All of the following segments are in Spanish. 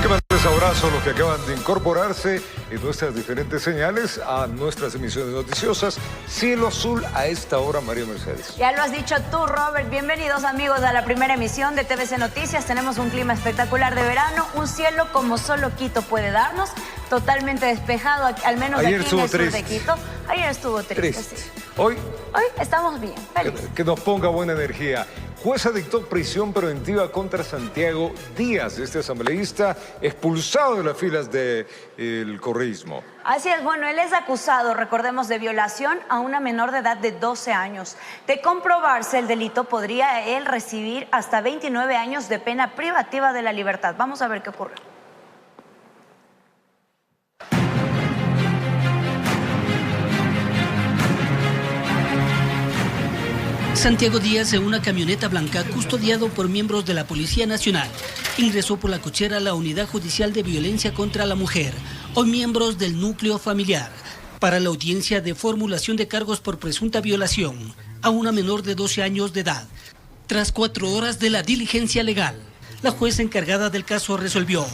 Hay que mandarles abrazo a los que acaban de incorporarse en nuestras diferentes señales a nuestras emisiones noticiosas. Cielo azul a esta hora, María Mercedes. Ya lo has dicho tú, Robert. Bienvenidos, amigos, a la primera emisión de TVC Noticias. Tenemos un clima espectacular de verano, un cielo como solo Quito puede darnos, totalmente despejado, al menos Ayer aquí en el sur triste. de Quito. Ayer estuvo triste. Sí. Hoy estamos bien, felices. Que nos ponga buena energía. Jueza dictó prisión preventiva contra Santiago Díaz, este asambleísta expulsado de las filas del correísmo. Así es, bueno, él es acusado, recordemos, de violación a una menor de edad de 12 años. De comprobarse el delito, podría él recibir hasta 29 años de pena privativa de la libertad. Vamos a ver qué ocurre. Santiago Díaz, en una camioneta blanca custodiado por miembros de la Policía Nacional, ingresó por la cochera a la Unidad Judicial de Violencia contra la Mujer, hoy miembros del núcleo familiar, para la audiencia de formulación de cargos por presunta violación a una menor de 12 años de edad. Tras 4 horas de la diligencia legal, la jueza encargada del caso resolvió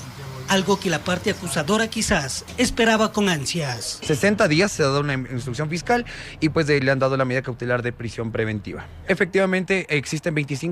algo que la parte acusadora quizás esperaba con ansias. 60 días se ha dado una instrucción fiscal y pues le han dado la medida cautelar de prisión preventiva. Efectivamente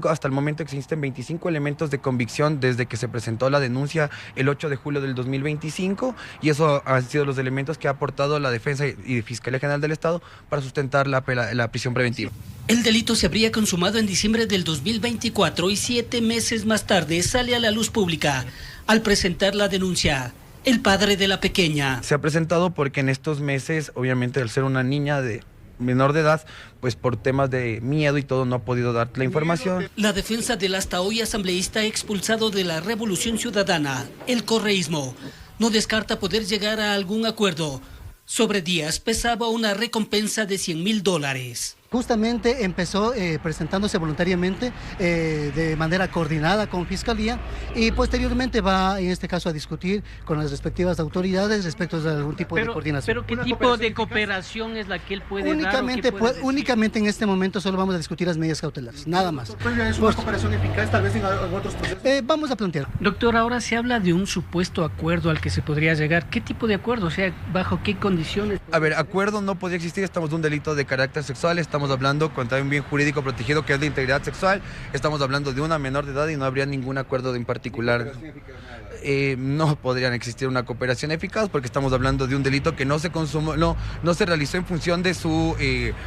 hasta el momento existen 25 elementos de convicción desde que se presentó la denuncia el 8 de julio del 2025 y eso han sido los elementos que ha aportado la Defensa y Fiscalía General del Estado para sustentar la prisión preventiva. El delito se habría consumado en diciembre del 2024 y 7 meses más tarde sale a la luz pública. Al presentar la denuncia, el padre de la pequeña. Se ha presentado porque en estos meses, obviamente al ser una niña de menor de edad, pues por temas de miedo y todo no ha podido dar la información. La defensa del hasta hoy asambleísta expulsado de la Revolución Ciudadana, el correísmo, no descarta poder llegar a algún acuerdo. Sobre Díaz pesaba una recompensa de $100.000. Justamente empezó presentándose voluntariamente de manera coordinada con Fiscalía y posteriormente va en este caso a discutir con las respectivas autoridades respecto de algún tipo de coordinación. ¿Pero qué tipo de cooperación es la que él puede únicamente en este momento solo vamos a discutir las medidas cautelares, nada más. ¿Es una cooperación eficaz tal vez en otros procesos? Vamos a plantear. Doctor, ahora se habla de un supuesto acuerdo al que se podría llegar. ¿Qué tipo de acuerdo? O sea, ¿bajo qué condiciones? A ver, acuerdo no podría existir, estamos de un delito de carácter sexual, estamos hablando contra un bien jurídico protegido que es la integridad sexual, estamos hablando de una menor de edad y no habría ningún acuerdo en particular. No podrían existir una cooperación eficaz porque estamos hablando de un delito que no se consumó, no se realizó en función de su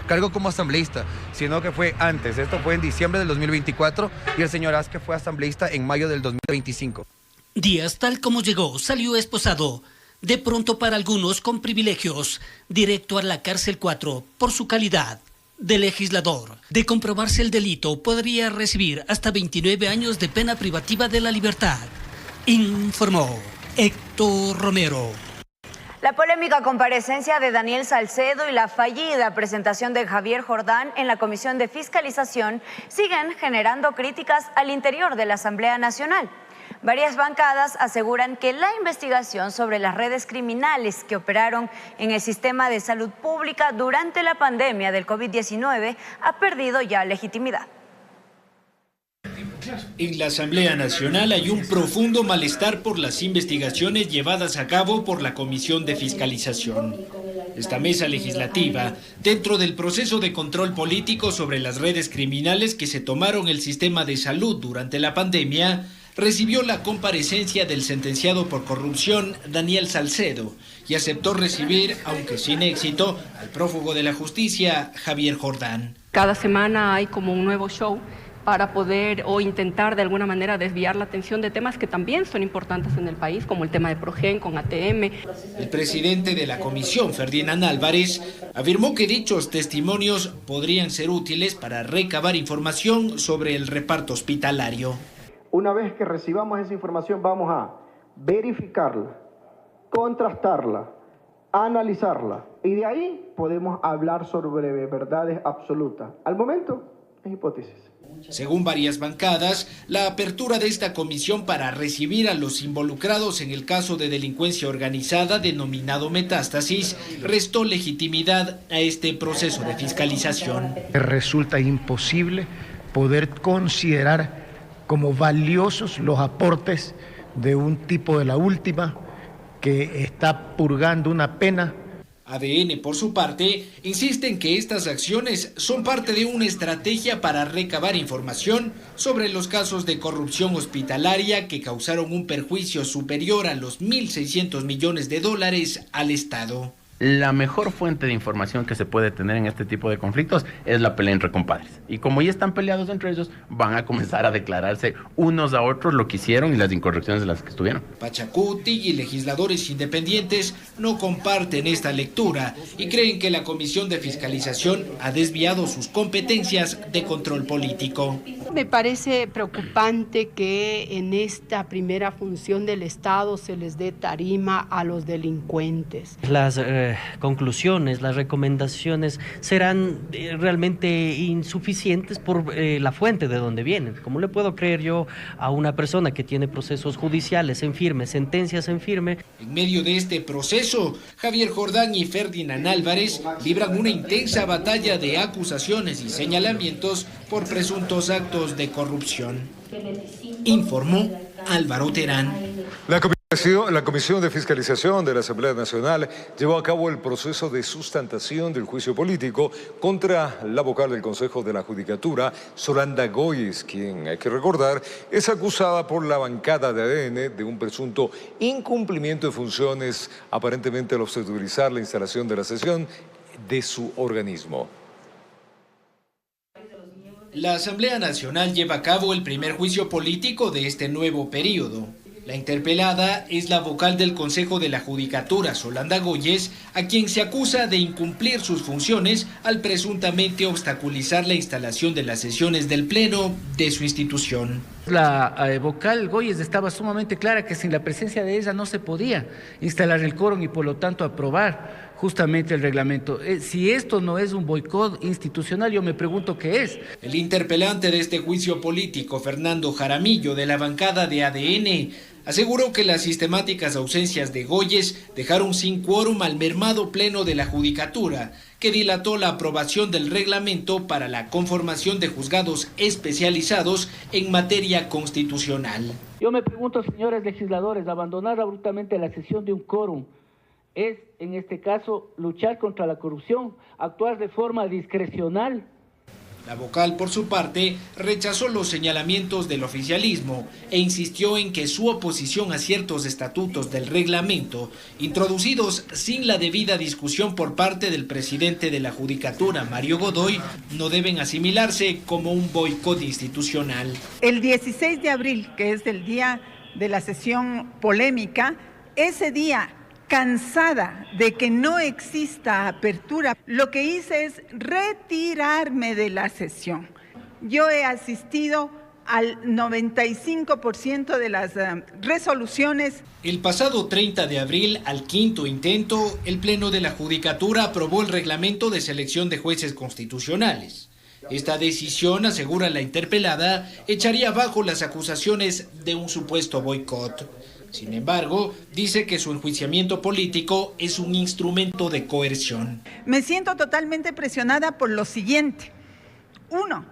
cargo como asambleísta, sino que fue antes. Esto fue en diciembre del 2024 y el señor Azque fue asambleísta en mayo del 2025. Díaz, tal como llegó, salió esposado. De pronto para algunos con privilegios, directo a la cárcel 4 por su calidad de legislador. De comprobarse el delito, podría recibir hasta 29 años de pena privativa de la libertad, informó Héctor Romero. La polémica comparecencia de Daniel Salcedo y la fallida presentación de Javier Jordán en la Comisión de Fiscalización siguen generando críticas al interior de la Asamblea Nacional. Varias bancadas aseguran que la investigación sobre las redes criminales que operaron en el sistema de salud pública durante la pandemia del COVID-19 ha perdido ya legitimidad. En la Asamblea Nacional hay un profundo malestar por las investigaciones llevadas a cabo por la Comisión de Fiscalización. Esta mesa legislativa, dentro del proceso de control político sobre las redes criminales que se tomaron el sistema de salud durante la pandemia, recibió la comparecencia del sentenciado por corrupción Daniel Salcedo y aceptó recibir, aunque sin éxito, al prófugo de la justicia Javier Jordán. Cada semana hay como un nuevo show para poder o intentar de alguna manera desviar la atención de temas que también son importantes en el país, como el tema de Progen con ATM. El presidente de la comisión, Ferdinand Álvarez, afirmó que dichos testimonios podrían ser útiles para recabar información sobre el reparto hospitalario. Una vez que recibamos esa información vamos a verificarla, contrastarla, analizarla y de ahí podemos hablar sobre verdades absolutas. Al momento es hipótesis. Según varias bancadas, la apertura de esta comisión para recibir a los involucrados en el caso de delincuencia organizada denominado Metástasis restó legitimidad a este proceso de fiscalización. Resulta imposible poder considerar como valiosos los aportes de un tipo de la última que está purgando una pena. ADN, por su parte, insiste en que estas acciones son parte de una estrategia para recabar información sobre los casos de corrupción hospitalaria que causaron un perjuicio superior a los 1.600 millones de dólares al Estado. La mejor fuente de información que se puede tener en este tipo de conflictos es la pelea entre compadres. Y como ya están peleados entre ellos, van a comenzar a declararse unos a otros lo que hicieron y las incorrecciones de las que estuvieron. Pachacuti y legisladores independientes no comparten esta lectura y creen que la Comisión de Fiscalización ha desviado sus competencias de control político. Me parece preocupante que en esta primera función del Estado se les dé tarima a los delincuentes. Las conclusiones, las recomendaciones serán realmente insuficientes por la fuente de donde vienen. ¿Cómo le puedo creer yo a una persona que tiene procesos judiciales en firme, sentencias en firme? En medio de este proceso, Javier Jordán y Ferdinand Álvarez libran una intensa batalla de acusaciones y señalamientos por presuntos actos de corrupción. Informó Álvaro Terán. La Comisión de Fiscalización de la Asamblea Nacional llevó a cabo el proceso de sustantación del juicio político contra la vocal del Consejo de la Judicatura, Solanda Goyes, quien, hay que recordar, es acusada por la bancada de ADN de un presunto incumplimiento de funciones, aparentemente al obstaculizar la instalación de la sesión de su organismo. La Asamblea Nacional lleva a cabo el primer juicio político de este nuevo periodo. La interpelada es la vocal del Consejo de la Judicatura, Solanda Goyes, a quien se acusa de incumplir sus funciones al presuntamente obstaculizar la instalación de las sesiones del Pleno de su institución. La vocal Goyes estaba sumamente clara que sin la presencia de ella no se podía instalar el quórum y por lo tanto aprobar justamente el reglamento. Si esto no es un boicot institucional, yo me pregunto qué es. El interpelante de este juicio político, Fernando Jaramillo, de la bancada de ADN, aseguró que las sistemáticas ausencias de Goyes dejaron sin quórum al mermado Pleno de la Judicatura, que dilató la aprobación del reglamento para la conformación de juzgados especializados en materia constitucional. Yo me pregunto, señores legisladores, abandonar abruptamente la sesión de un quórum es, en este caso, luchar contra la corrupción, actuar de forma discrecional. La vocal, por su parte, rechazó los señalamientos del oficialismo e insistió en que su oposición a ciertos estatutos del reglamento, introducidos sin la debida discusión por parte del presidente de la Judicatura, Mario Godoy, no deben asimilarse como un boicot institucional. El 16 de abril, que es el día de la sesión polémica, ese día, cansada de que no exista apertura, lo que hice es retirarme de la sesión. Yo he asistido al 95% de las resoluciones. El pasado 30 de abril, al quinto intento, el Pleno de la Judicatura aprobó el reglamento de selección de jueces constitucionales. Esta decisión, asegura la interpelada, echaría abajo las acusaciones de un supuesto boicot. Sin embargo, dice que su enjuiciamiento político es un instrumento de coerción. Me siento totalmente presionada por lo siguiente. 1,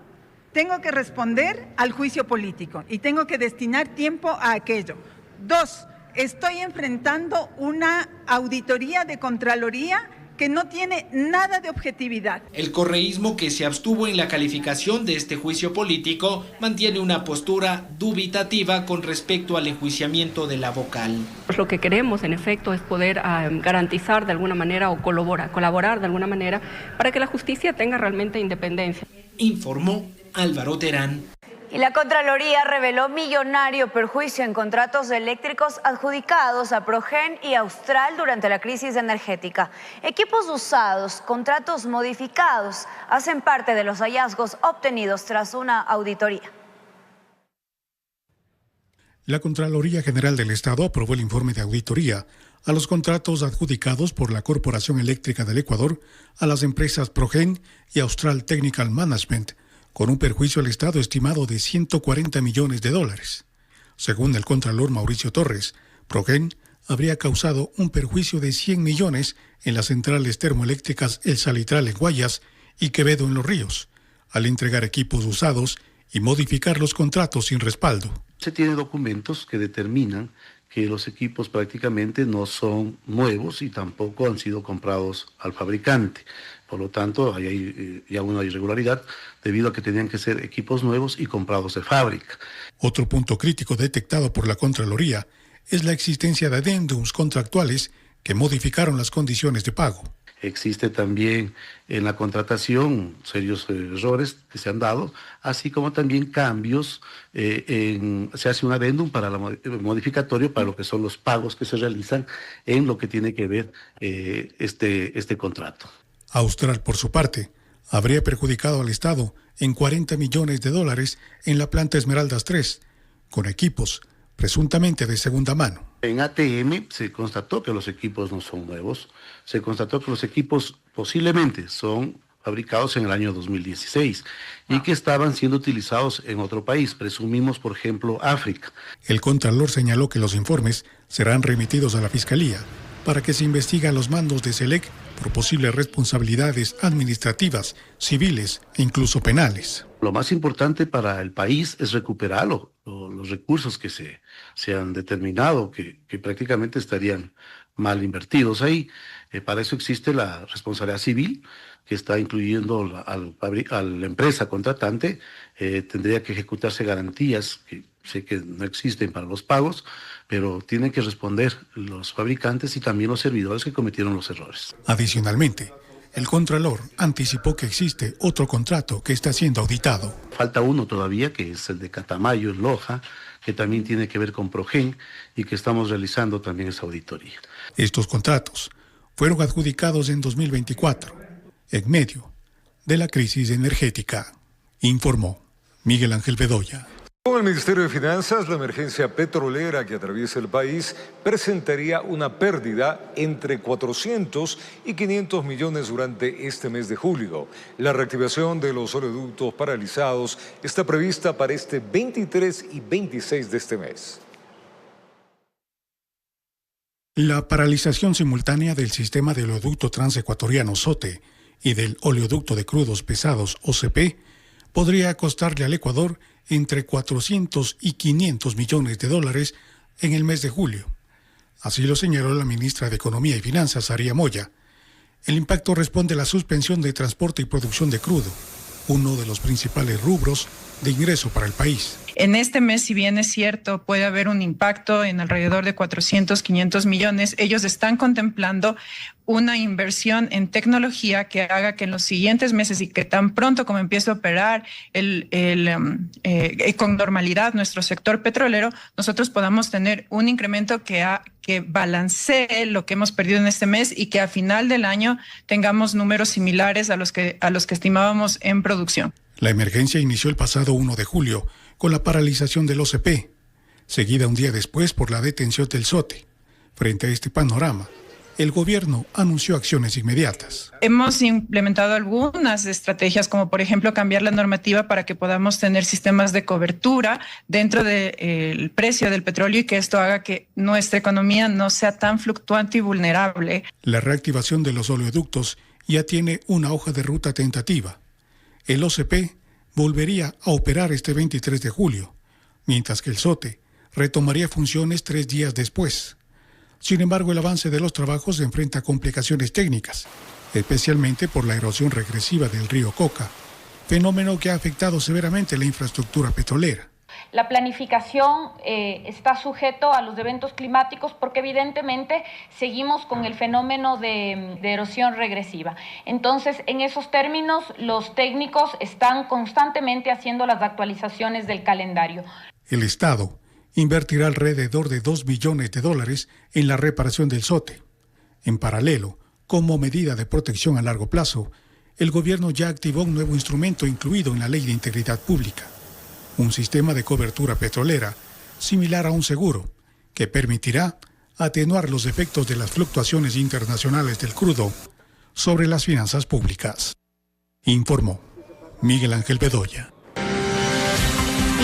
tengo que responder al juicio político y tengo que destinar tiempo a aquello. 2, estoy enfrentando una auditoría de Contraloría que no tiene nada de objetividad. El correísmo, que se abstuvo en la calificación de este juicio político, mantiene una postura dubitativa con respecto al enjuiciamiento de la vocal. Lo que queremos, en efecto, es poder garantizar de alguna manera o colaborar de alguna manera para que la justicia tenga realmente independencia. Informó Álvaro Terán. Y la Contraloría reveló millonario perjuicio en contratos eléctricos adjudicados a Progen y Austral durante la crisis energética. Equipos usados, contratos modificados, hacen parte de los hallazgos obtenidos tras una auditoría. La Contraloría General del Estado aprobó el informe de auditoría a los contratos adjudicados por la Corporación Eléctrica del Ecuador a las empresas Progen y Austral Technical Management, con un perjuicio al Estado estimado de $140 millones. Según el contralor Mauricio Torres, Progen habría causado un perjuicio de 100 millones en las centrales termoeléctricas El Salitral en Guayas y Quevedo en Los Ríos, al entregar equipos usados y modificar los contratos sin respaldo. Se tienen documentos que determinan que los equipos prácticamente no son nuevos y tampoco han sido comprados al fabricante. Por lo tanto, hay ya una irregularidad debido a que tenían que ser equipos nuevos y comprados de fábrica. Otro punto crítico detectado por la Contraloría es la existencia de adendums contractuales que modificaron las condiciones de pago. Existe también en la contratación serios errores que se han dado, así como también cambios, se hace un adendum para modificatorio para lo que son los pagos que se realizan en lo que tiene que ver este contrato. Austral, por su parte, habría perjudicado al Estado en $40 millones en la planta Esmeraldas 3, con equipos presuntamente de segunda mano. En ATM se constató que los equipos no son nuevos, se constató que los equipos posiblemente son fabricados en el año 2016 y que estaban siendo utilizados en otro país, presumimos por ejemplo África. El Contralor señaló que los informes serán remitidos a la Fiscalía para que se investigue a los mandos de SELEC por posibles responsabilidades administrativas, civiles e incluso penales. Lo más importante para el país es recuperar los recursos que se han determinado, que prácticamente estarían mal invertidos ahí. Para eso existe la responsabilidad civil, que está incluyendo a la empresa contratante. Tendría que ejecutarse garantías, que sé que no existen para los pagos, pero tienen que responder los fabricantes y también los servidores que cometieron los errores. Adicionalmente, el Contralor anticipó que existe otro contrato que está siendo auditado. Falta uno todavía, que es el de Catamayo en Loja, que también tiene que ver con Progen y que estamos realizando también esa auditoría. Estos contratos fueron adjudicados en 2024, en medio de la crisis energética, informó Miguel Ángel Bedoya. Con el Ministerio de Finanzas, la emergencia petrolera que atraviesa el país presentaría una pérdida entre 400 y 500 millones durante este mes de julio. La reactivación de los oleoductos paralizados está prevista para este 23 y 26 de este mes. La paralización simultánea del sistema del oleoducto transecuatoriano SOTE y del oleoducto de crudos pesados OCP podría costarle al Ecuador entre 400 y 500 millones de dólares en el mes de julio. Así lo señaló la ministra de Economía y Finanzas, Aria Moya. El impacto responde a la suspensión de transporte y producción de crudo, uno de los principales rubros de ingreso para el país. En este mes, si bien es cierto, puede haber un impacto en alrededor de 400, 500 millones. Ellos están contemplando una inversión en tecnología que haga que en los siguientes meses y que tan pronto como empiece a operar con normalidad nuestro sector petrolero, nosotros podamos tener un incremento que balancee lo que hemos perdido en este mes y que a final del año tengamos números similares a los que estimábamos en producción. La emergencia inició el pasado 1 de julio con la paralización del OCP, seguida un día después por la detención del SOTE. Frente a este panorama, el gobierno anunció acciones inmediatas. Hemos implementado algunas estrategias, como por ejemplo cambiar la normativa para que podamos tener sistemas de cobertura dentro del precio del petróleo y que esto haga que nuestra economía no sea tan fluctuante y vulnerable. La reactivación de los oleoductos ya tiene una hoja de ruta tentativa. El OCP volvería a operar este 23 de julio, mientras que el SOTE retomaría funciones 3 días después. Sin embargo, el avance de los trabajos enfrenta complicaciones técnicas, especialmente por la erosión regresiva del río Coca, fenómeno que ha afectado severamente la infraestructura petrolera. La planificación está sujeto a los eventos climáticos porque evidentemente seguimos con el fenómeno de erosión regresiva. Entonces, en esos términos, los técnicos están constantemente haciendo las actualizaciones del calendario. El Estado invertirá alrededor de $2 billones en la reparación del SOTE. En paralelo, como medida de protección a largo plazo, el gobierno ya activó un nuevo instrumento incluido en la Ley de Integridad Pública. Un sistema de cobertura petrolera similar a un seguro que permitirá atenuar los efectos de las fluctuaciones internacionales del crudo sobre las finanzas públicas. Informó Miguel Ángel Bedoya.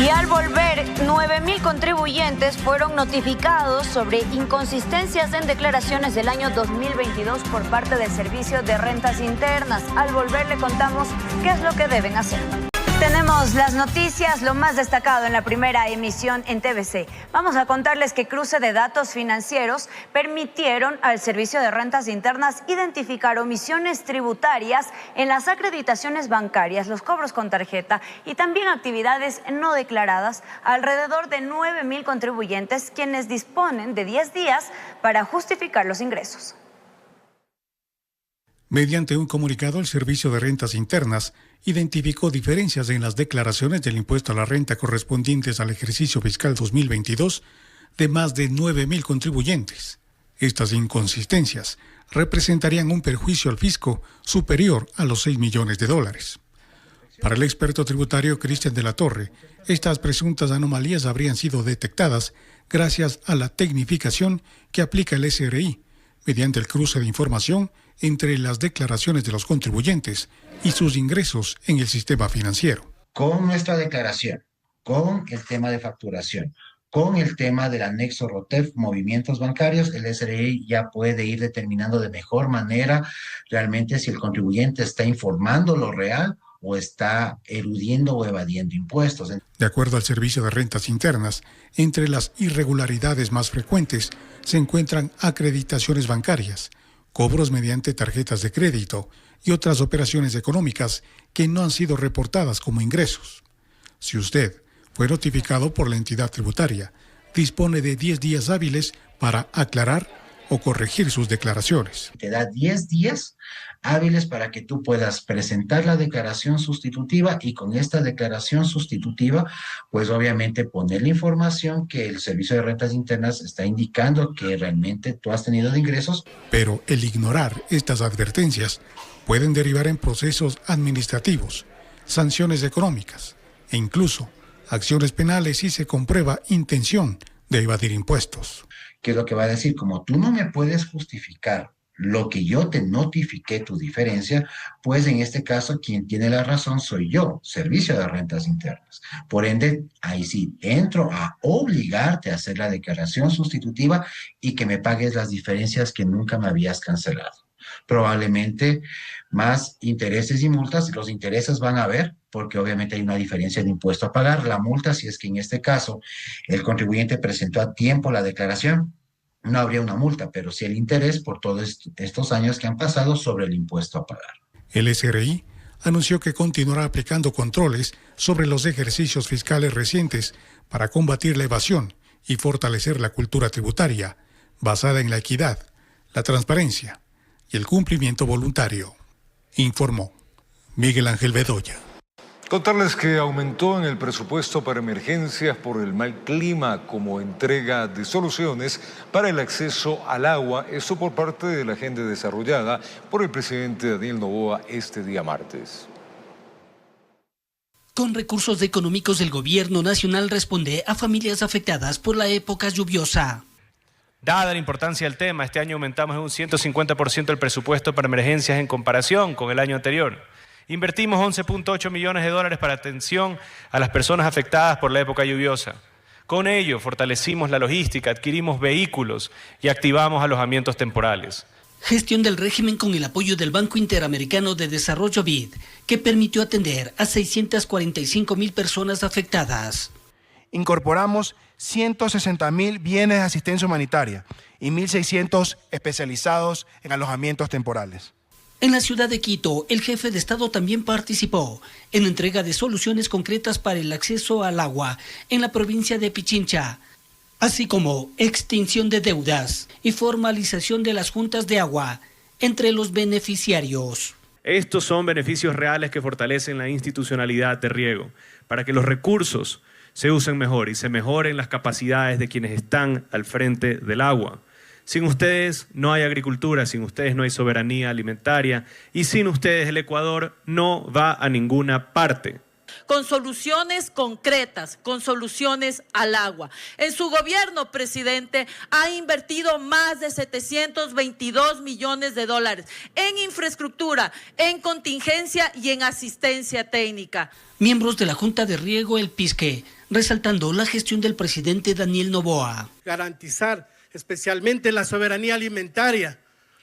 Y al volver, 9,000 contribuyentes fueron notificados sobre inconsistencias en declaraciones del año 2022 por parte del Servicio de Rentas Internas. Al volver le contamos qué es lo que deben hacer. Tenemos las noticias, lo más destacado en la primera emisión en TVC. Vamos a contarles que cruce de datos financieros permitieron al Servicio de Rentas Internas identificar omisiones tributarias en las acreditaciones bancarias, los cobros con tarjeta y también actividades no declaradas a alrededor de 9,000 contribuyentes, quienes disponen de 10 días para justificar los ingresos. Mediante un comunicado, el Servicio de Rentas Internas identificó diferencias en las declaraciones del impuesto a la renta correspondientes al ejercicio fiscal 2022 de más de 9,000 contribuyentes. Estas inconsistencias representarían un perjuicio al fisco superior a los $6 millones. Para el experto tributario Cristian de la Torre, estas presuntas anomalías habrían sido detectadas gracias a la tecnificación que aplica el SRI, mediante el cruce de información entre las declaraciones de los contribuyentes y sus ingresos en el sistema financiero. Con nuestra declaración, con el tema de facturación, con el tema del anexo ROTEF, movimientos bancarios, el SRI ya puede ir determinando de mejor manera realmente si el contribuyente está informando lo real o está eludiendo o evadiendo impuestos. De acuerdo al Servicio de Rentas Internas, entre las irregularidades más frecuentes se encuentran acreditaciones bancarias, cobros mediante tarjetas de crédito y otras operaciones económicas que no han sido reportadas como ingresos. Si usted fue notificado por la entidad tributaria, dispone de 10 días hábiles para aclarar o corregir sus declaraciones. Te da 10 días hábiles para que tú puedas presentar la declaración sustitutiva y con esta declaración sustitutiva, pues obviamente poner la información que el Servicio de Rentas Internas está indicando que realmente tú has tenido de ingresos. Pero el ignorar estas advertencias pueden derivar en procesos administrativos, sanciones económicas e incluso acciones penales si se comprueba intención de evadir impuestos. ¿Qué es lo que va a decir? Como tú no me puedes justificar lo que yo te notifiqué tu diferencia, pues en este caso quien tiene la razón soy yo, Servicio de Rentas Internas. Por ende, ahí sí entro a obligarte a hacer la declaración sustitutiva y que me pagues las diferencias que nunca me habías cancelado. Probablemente más intereses y multas, los intereses van a haber porque obviamente hay una diferencia de impuesto a pagar. La multa, si es que en este caso el contribuyente presentó a tiempo la declaración, no habría una multa, pero sí el interés por todos estos años que han pasado sobre el impuesto a pagar. El SRI anunció que continuará aplicando controles sobre los ejercicios fiscales recientes para combatir la evasión y fortalecer la cultura tributaria basada en la equidad, la transparencia y el cumplimiento voluntario, informó Miguel Ángel Bedoya. Contarles que aumentó en el presupuesto para emergencias por el mal clima como entrega de soluciones para el acceso al agua, esto por parte de la agenda desarrollada por el presidente Daniel Noboa este día martes. Con recursos económicos, el gobierno nacional responde a familias afectadas por la época lluviosa. Dada la importancia del tema, este año aumentamos en un 150% el presupuesto para emergencias en comparación con el año anterior. Invertimos $11.8 millones para atención a las personas afectadas por la época lluviosa. Con ello, fortalecimos la logística, adquirimos vehículos y activamos alojamientos temporales. Gestión del régimen con el apoyo del Banco Interamericano de Desarrollo BID, que permitió atender a 645,000 personas afectadas. Incorporamos 160,000 bienes de asistencia humanitaria y 1.600 especializados en alojamientos temporales. En la ciudad de Quito, el jefe de Estado también participó en la entrega de soluciones concretas para el acceso al agua en la provincia de Pichincha, así como extinción de deudas y formalización de las juntas de agua entre los beneficiarios. Estos son beneficios reales que fortalecen la institucionalidad de riego, para que los recursos se usen mejor y se mejoren las capacidades de quienes están al frente del agua. Sin ustedes no hay agricultura, sin ustedes no hay soberanía alimentaria y sin ustedes el Ecuador no va a ninguna parte. Con soluciones concretas, con soluciones al agua. En su gobierno, presidente, ha invertido más de $722 millones en infraestructura, en contingencia y en asistencia técnica. Miembros de la Junta de Riego, el PISQUE, resaltando la gestión del presidente Daniel Noboa. Garantizar especialmente la soberanía alimentaria,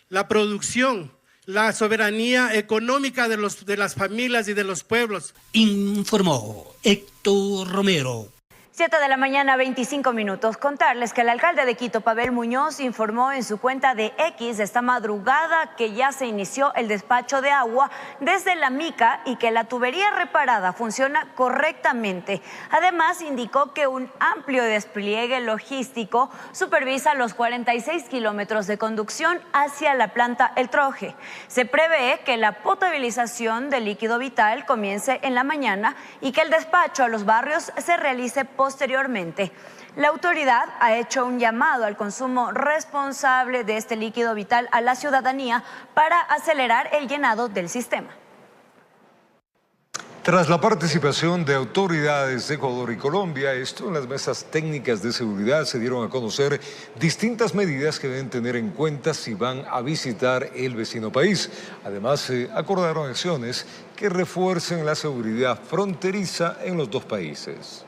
la producción, la soberanía económica de las familias y de los pueblos. Informó Héctor Romero. 7 de la mañana, 25 minutos. Contarles que el alcalde de Quito, Pavel Muñoz, informó en su cuenta de X esta madrugada que ya se inició el despacho de agua desde la mica y que la tubería reparada funciona correctamente. Además, indicó que un amplio despliegue logístico supervisa los 46 kilómetros de conducción hacia la planta El Troje. Se prevé que la potabilización del líquido vital comience en la mañana y que el despacho a los barrios se realice posteriormente. La autoridad ha hecho un llamado al consumo responsable de este líquido vital a la ciudadanía para acelerar el llenado del sistema. Tras la participación de autoridades de Ecuador y Colombia, esto en las mesas técnicas de seguridad, se dieron a conocer distintas medidas que deben tener en cuenta si van a visitar el vecino país. Además, se acordaron acciones que refuercen la seguridad fronteriza en los dos países.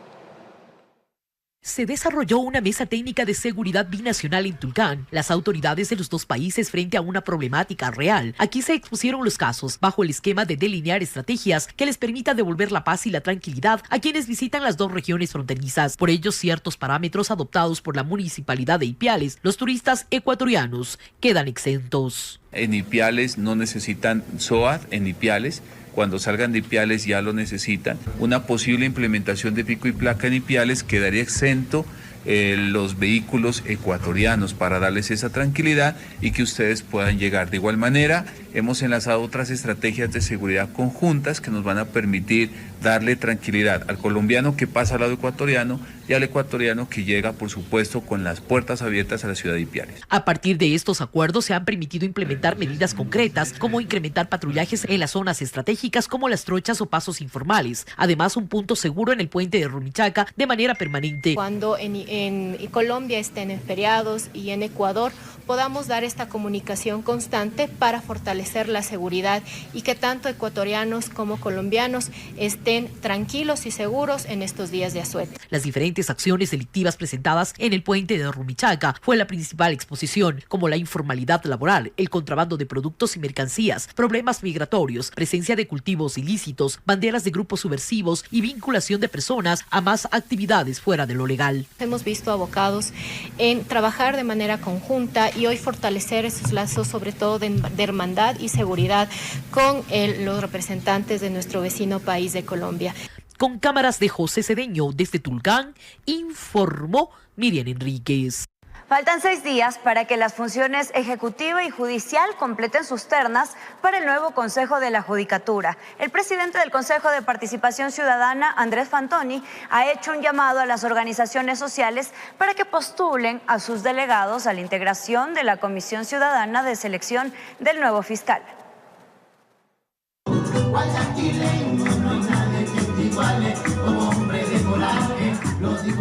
Se desarrolló una mesa técnica de seguridad binacional en Tulcán. Las autoridades de los dos países frente a una problemática real. Aquí se expusieron los casos bajo el esquema de delinear estrategias que les permitan devolver la paz y la tranquilidad a quienes visitan las dos regiones fronterizas. Por ello, ciertos parámetros adoptados por la municipalidad de Ipiales, los turistas ecuatorianos quedan exentos. En Ipiales no necesitan SOAT, en Ipiales. Cuando salgan de Ipiales ya lo necesitan. Una posible implementación de pico y placa en Ipiales quedaría exento los vehículos ecuatorianos para darles esa tranquilidad y que ustedes puedan llegar. De igual manera, hemos enlazado otras estrategias de seguridad conjuntas que nos van a permitir darle tranquilidad al colombiano que pasa al lado ecuatoriano y al ecuatoriano que llega, por supuesto, con las puertas abiertas a la ciudad de Ipiales. A partir de estos acuerdos se han permitido implementar medidas concretas como incrementar patrullajes en las zonas estratégicas como las trochas o pasos informales. Además, un punto seguro en el puente de Rumichaca de manera permanente. Cuando en Colombia estén en feriados y en Ecuador podamos dar esta comunicación constante para fortalecer la seguridad y que tanto ecuatorianos como colombianos estén tranquilos y seguros en estos días de asueto. Las diferentes acciones delictivas presentadas en el puente de Rumichaca fue la principal exposición, como la informalidad laboral, el contrabando de productos y mercancías, problemas migratorios, presencia de cultivos ilícitos, banderas de grupos subversivos y vinculación de personas a más actividades fuera de lo legal. Hemos visto abocados en trabajar de manera conjunta y hoy fortalecer esos lazos, sobre todo de hermandad y seguridad con los representantes de nuestro vecino país de Colombia. Con cámaras de José Cedeño desde Tulcán, informó Miriam Enríquez. Faltan 6 días para que las funciones ejecutiva y judicial completen sus ternas para el nuevo Consejo de la Judicatura. El presidente del Consejo de Participación Ciudadana, Andrés Fantoni, ha hecho un llamado a las organizaciones sociales para que postulen a sus delegados a la integración de la Comisión Ciudadana de Selección del nuevo fiscal.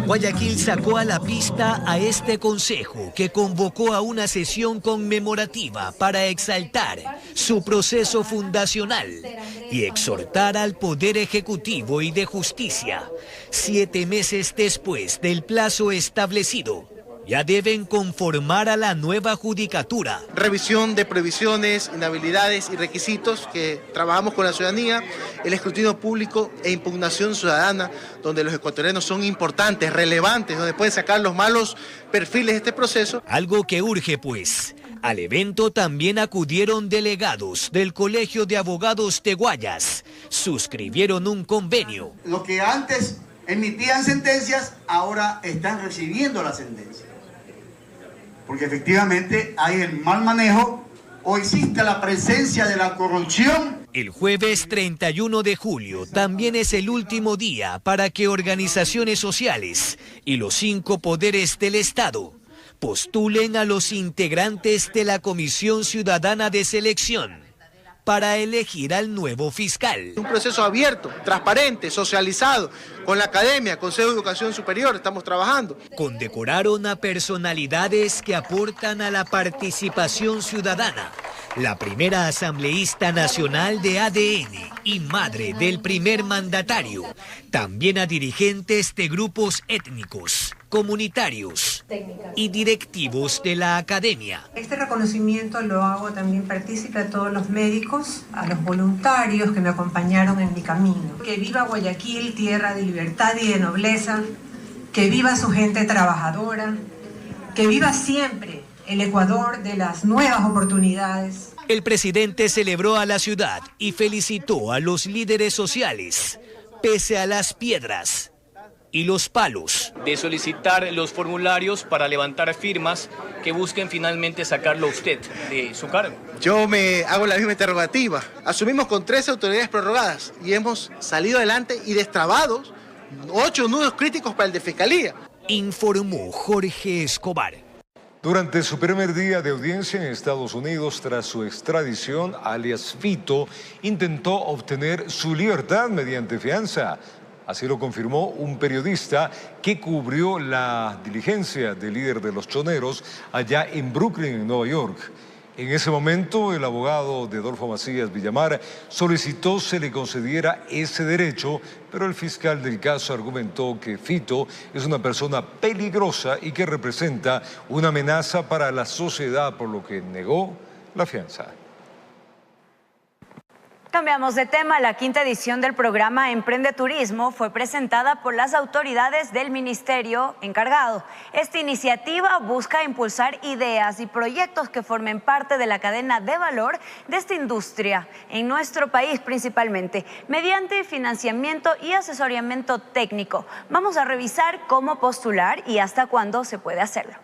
Guayaquil sacó a la pista a este consejo que convocó a una sesión conmemorativa para exaltar su proceso fundacional y exhortar al Poder Ejecutivo y de Justicia. 7 meses después del plazo establecido, ya deben conformar a la nueva judicatura. Revisión de previsiones, inhabilidades y requisitos que trabajamos con la ciudadanía, el escrutinio público e impugnación ciudadana, donde los ecuatorianos son importantes, relevantes, donde pueden sacar los malos perfiles de este proceso. Algo que urge, pues. Al evento también acudieron delegados del Colegio de Abogados de Guayas. Suscribieron un convenio. Lo que antes emitían sentencias, ahora están recibiendo la sentencia. Porque efectivamente hay el mal manejo o existe la presencia de la corrupción. El jueves 31 de julio también es el último día para que organizaciones sociales y los 5 poderes del Estado postulen a los integrantes de la Comisión Ciudadana de Selección para elegir al nuevo fiscal. Un proceso abierto, transparente, socializado, con la academia, Consejo de Educación Superior, estamos trabajando. Condecoraron a personalidades que aportan a la participación ciudadana. La primera asambleísta nacional de ADN y madre del primer mandatario. También a dirigentes de grupos étnicos comunitarios y directivos de la academia. Este reconocimiento lo hago también partícipe a todos los médicos, a los voluntarios que me acompañaron en mi camino. Que viva Guayaquil, tierra de libertad y de nobleza, que viva su gente trabajadora, que viva siempre el Ecuador de las nuevas oportunidades. El presidente celebró a la ciudad y felicitó a los líderes sociales, pese a las piedras y los palos. De solicitar los formularios para levantar firmas que busquen finalmente sacarlo a usted de su cargo. Yo me hago la misma interrogativa. Asumimos con 13 autoridades prorrogadas y hemos salido adelante y destrabados 8 nudos críticos para el de Fiscalía. Informó Jorge Escobar. Durante su primer día de audiencia en Estados Unidos tras su extradición, alias Fito intentó obtener su libertad mediante fianza. Así lo confirmó un periodista que cubrió la diligencia del líder de los choneros allá en Brooklyn, en Nueva York. En ese momento, el abogado de Adolfo Macías Villamar solicitó se le concediera ese derecho, pero el fiscal del caso argumentó que Fito es una persona peligrosa y que representa una amenaza para la sociedad, por lo que negó la fianza. Cambiamos de tema. La quinta edición del programa Emprende Turismo fue presentada por las autoridades del ministerio encargado. Esta iniciativa busca impulsar ideas y proyectos que formen parte de la cadena de valor de esta industria en nuestro país principalmente, mediante financiamiento y asesoramiento técnico. Vamos a revisar cómo postular y hasta cuándo se puede hacerlo.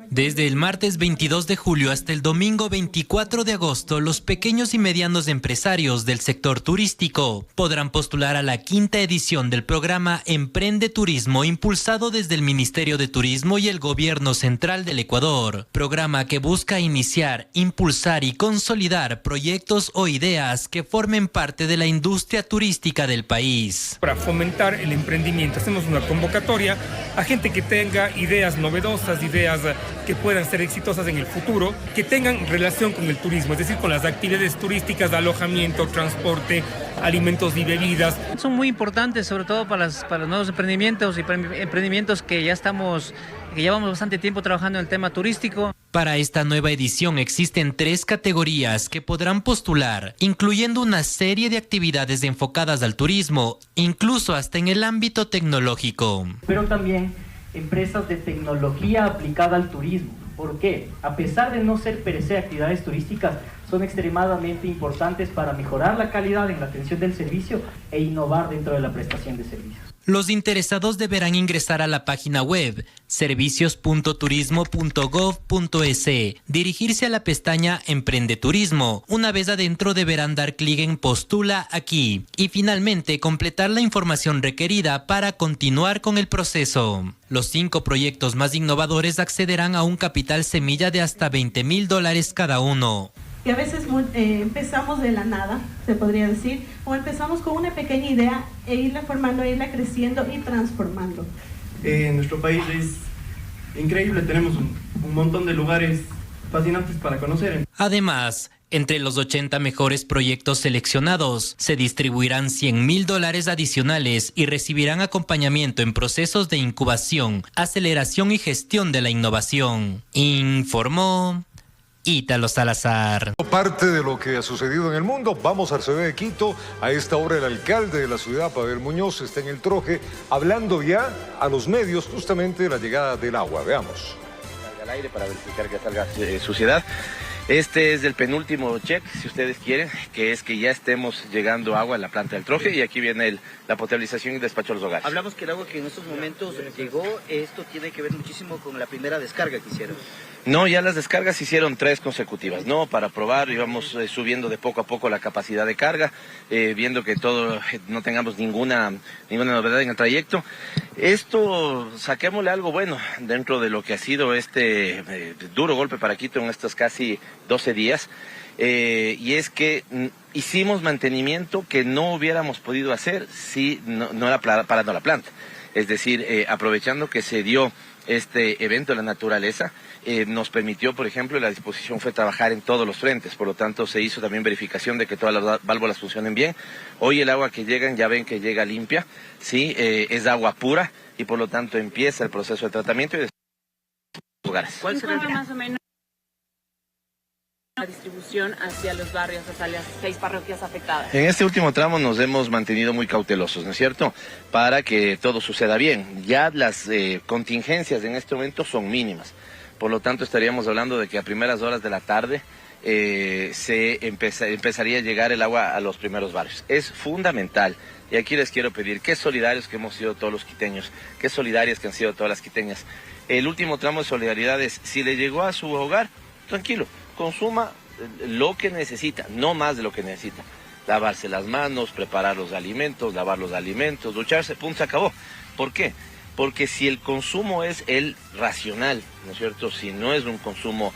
Desde el martes 22 de julio hasta el domingo 24 de agosto, los pequeños y medianos empresarios del sector turístico podrán postular a la quinta edición del programa Emprende Turismo, impulsado desde el Ministerio de Turismo y el Gobierno Central del Ecuador. Programa que busca iniciar, impulsar y consolidar proyectos o ideas que formen parte de la industria turística del país. Para fomentar el emprendimiento, hacemos una convocatoria a gente que tenga ideas novedosas, ideas que puedan ser exitosas en el futuro, que tengan relación con el turismo, es decir, con las actividades turísticas de alojamiento, transporte, alimentos y bebidas. Son muy importantes, sobre todo para los nuevos emprendimientos y emprendimientos que llevamos bastante tiempo trabajando en el tema turístico. Para esta nueva edición existen 3 categorías que podrán postular, incluyendo una serie de actividades enfocadas al turismo, incluso hasta en el ámbito tecnológico. Pero también empresas de tecnología aplicada al turismo. ¿Por qué? A pesar de no ser per se actividades turísticas, son extremadamente importantes para mejorar la calidad en la atención del servicio e innovar dentro de la prestación de servicios. Los interesados deberán ingresar a la página web servicios.turismo.gov.es, dirigirse a la pestaña Emprende Turismo. Una vez adentro deberán dar clic en Postula aquí y finalmente completar la información requerida para continuar con el proceso. Los 5 proyectos más innovadores accederán a un capital semilla de hasta $20,000 cada uno. Que a veces empezamos de la nada, se podría decir, o empezamos con una pequeña idea e irla formando, irla creciendo y transformando. Nuestro país es increíble, tenemos un montón de lugares fascinantes para conocer. Además, entre los 80 mejores proyectos seleccionados, se distribuirán $100,000 adicionales y recibirán acompañamiento en procesos de incubación, aceleración y gestión de la innovación. Informó Ítalo Salazar. Parte de lo que ha sucedido en el mundo, vamos al ciudad de Quito. A esta hora el alcalde de la ciudad, Pavel Muñoz, está en el troje hablando ya a los medios justamente de la llegada del agua. Veamos. Al aire para verificar que salga suciedad. Este es el penúltimo check, si ustedes quieren, que es que ya estemos llegando agua a la planta del troje y aquí viene la potabilización y despacho a los hogares. Hablamos que el agua que en estos momentos llegó, esto tiene que ver muchísimo con la primera descarga que hicieron. No, ya las descargas hicieron 3 consecutivas, ¿no? Para probar, íbamos subiendo de poco a poco la capacidad de carga, viendo que no tengamos ninguna novedad en el trayecto. Esto, saquémosle algo bueno dentro de lo que ha sido este duro golpe para Quito en estos casi 12 días, y es que hicimos mantenimiento que no hubiéramos podido hacer si no era parando la planta. Es decir, aprovechando que se dio este evento de la naturaleza, nos permitió, por ejemplo, la disposición fue trabajar en todos los frentes, por lo tanto se hizo también verificación de que todas las válvulas funcionen bien. Hoy el agua que llegan, ya ven que llega limpia, sí, es agua pura, y por lo tanto empieza el proceso de tratamiento y de lugares. ¿Cuál será más o menos la distribución hacia los barrios, hacia las 6 parroquias afectadas? En este último tramo nos hemos mantenido muy cautelosos, ¿no es cierto?, para que todo suceda bien. Ya las contingencias en este momento son mínimas, por lo tanto estaríamos hablando de que a primeras horas de la tarde empezaría a llegar el agua a los primeros barrios. Es fundamental, y aquí les quiero pedir, qué solidarios que hemos sido todos los quiteños, qué solidarias que han sido todas las quiteñas. El último tramo de solidaridad es, si le llegó a su hogar, tranquilo, consuma lo que necesita, no más de lo que necesita. Lavarse las manos, preparar los alimentos, lavar los alimentos, ducharse, punto, se acabó. ¿Por qué? Porque si el consumo es el racional, ¿no es cierto?, si no es un consumo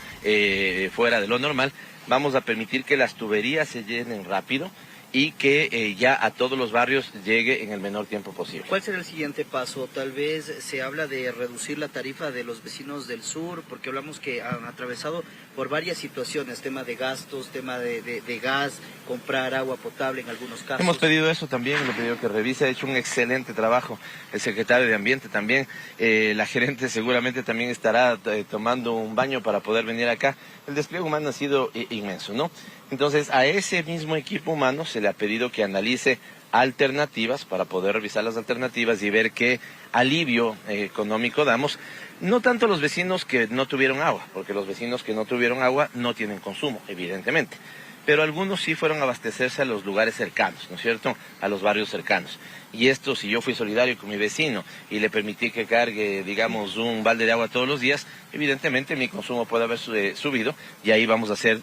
fuera de lo normal, vamos a permitir que las tuberías se llenen rápido y que ya a todos los barrios llegue en el menor tiempo posible. ¿Cuál será el siguiente paso? Tal vez se habla de reducir la tarifa de los vecinos del sur, porque hablamos que han atravesado por varias situaciones, tema de gastos, tema de gas, comprar agua potable en algunos casos. Hemos pedido eso también, le he pedido que revise, ha hecho un excelente trabajo el secretario de Ambiente también, la gerente seguramente también estará tomando un baño para poder venir acá. El despliegue humano ha sido inmenso, ¿no? Entonces a ese mismo equipo humano se le ha pedido que analice alternativas para poder revisar las alternativas y ver qué alivio económico damos. No tanto los vecinos que no tuvieron agua, porque los vecinos que no tuvieron agua no tienen consumo, evidentemente. Pero algunos sí fueron a abastecerse a los lugares cercanos, ¿no es cierto?, a los barrios cercanos. Y esto, si yo fui solidario con mi vecino y le permití que cargue, digamos, un balde de agua todos los días, evidentemente mi consumo puede haber subido y ahí vamos a hacer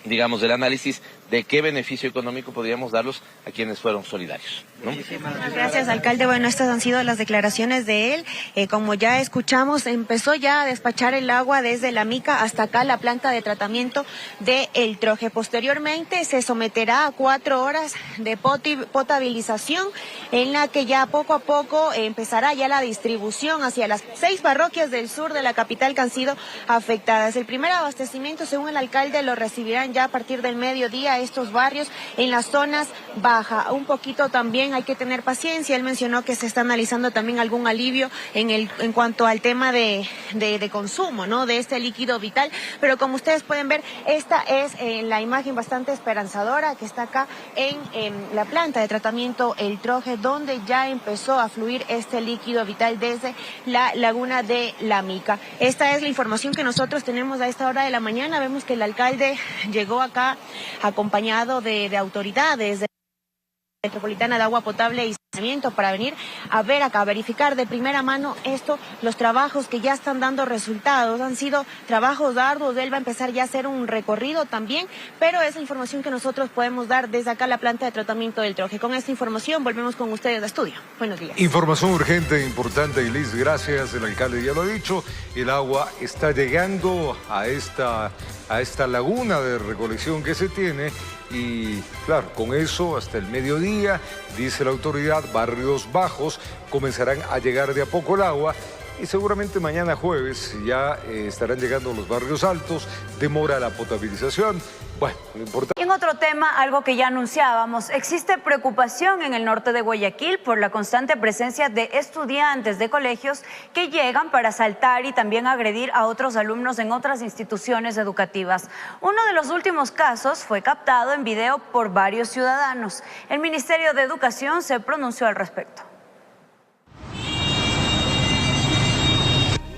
digamos, el análisis de qué beneficio económico podríamos darlos a quienes fueron solidarios, ¿no? Muchísimas gracias, alcalde. Bueno, estas han sido las declaraciones de él. Como ya escuchamos, empezó ya a despachar el agua desde la Mica hasta acá, la planta de tratamiento de El Troje. Posteriormente se someterá a 4 horas de potabilización, en la que ya poco a poco empezará ya la distribución hacia las 6 parroquias del sur de la capital que han sido afectadas. El primer abastecimiento, según el alcalde, lo recibirán ya a partir del mediodía estos barrios en las zonas bajas. Un poquito también hay que tener paciencia. Él mencionó que se está analizando también algún alivio en cuanto al tema de consumo, ¿no?, de este líquido vital. Pero como ustedes pueden ver, esta es la imagen bastante esperanzadora que está acá en la planta de tratamiento El Troje, donde ya empezó a fluir este líquido vital desde la laguna de La Mica. Esta es la información que nosotros tenemos a esta hora de la mañana. Vemos que el alcalde llegó acá acompañado de autoridades de la Metropolitana de Agua Potable y Saneamiento para venir a ver acá, a verificar de primera mano los trabajos que ya están dando resultados. Han sido trabajos arduos. Él va a empezar ya a hacer un recorrido también, pero es la información que nosotros podemos dar desde acá, la planta de tratamiento del Troje. Con esta información volvemos con ustedes a estudio. Buenos días. Información urgente, importante, Elis, gracias. El alcalde ya lo ha dicho, el agua está llegando a esta laguna de recolección que se tiene. Y claro, con eso hasta el mediodía, dice la autoridad, barrios bajos comenzarán a llegar de a poco el agua y seguramente mañana jueves ya estarán llegando los barrios altos, demora la potabilización. Bueno, lo importante. Y en otro tema, algo que ya anunciábamos, existe preocupación en el norte de Guayaquil por la constante presencia de estudiantes de colegios que llegan para asaltar y también agredir a otros alumnos en otras instituciones educativas. Uno de los últimos casos fue captado en video por varios ciudadanos. El Ministerio de Educación se pronunció al respecto.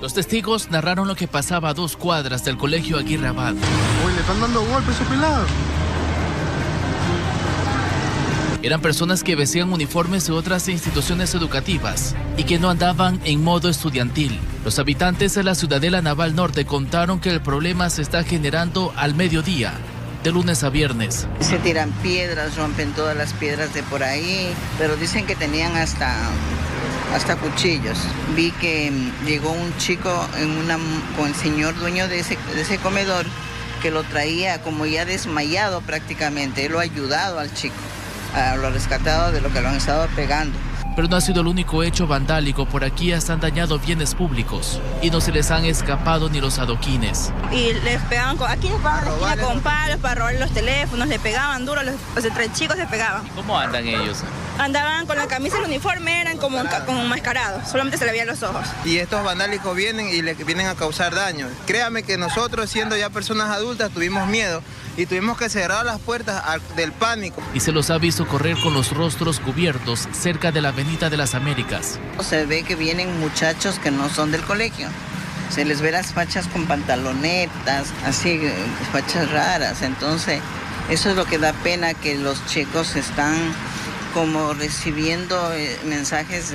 Los testigos narraron lo que pasaba a 2 cuadras del colegio Aguirre Abad. Uy, le están dando golpes a su pelado. Eran personas que vestían uniformes de otras instituciones educativas y que no andaban en modo estudiantil. Los habitantes de la Ciudadela Naval Norte contaron que el problema se está generando al mediodía, de lunes a viernes. Se tiran piedras, rompen todas las piedras de por ahí, pero dicen que tenían hasta cuchillos. Vi que llegó un chico con el señor dueño de ese comedor, que lo traía como ya desmayado prácticamente. Él lo ha ayudado al chico, lo ha rescatado de lo que lo han estado pegando. Pero no ha sido el único hecho vandálico. Por aquí hasta han dañado bienes públicos y no se les han escapado ni los adoquines. Y les pegaban, aquí les pegaban la esquina con palos para robar los teléfonos, le pegaban duro, los entre chicos les pegaban. ¿Cómo andan ellos? Andaban con la camisa y el uniforme, eran como enmascarados, solamente se le veían los ojos. Y estos vandálicos vienen y le vienen a causar daño. Créame que nosotros, siendo ya personas adultas, tuvimos miedo y tuvimos que cerrar las puertas del pánico. Y se los ha visto correr con los rostros cubiertos cerca de la Avenida de las Américas. Se ve que vienen muchachos que no son del colegio. Se les ve las fachas con pantalonetas, así, fachas raras. Entonces, eso es lo que da pena, que los chicos están como recibiendo mensajes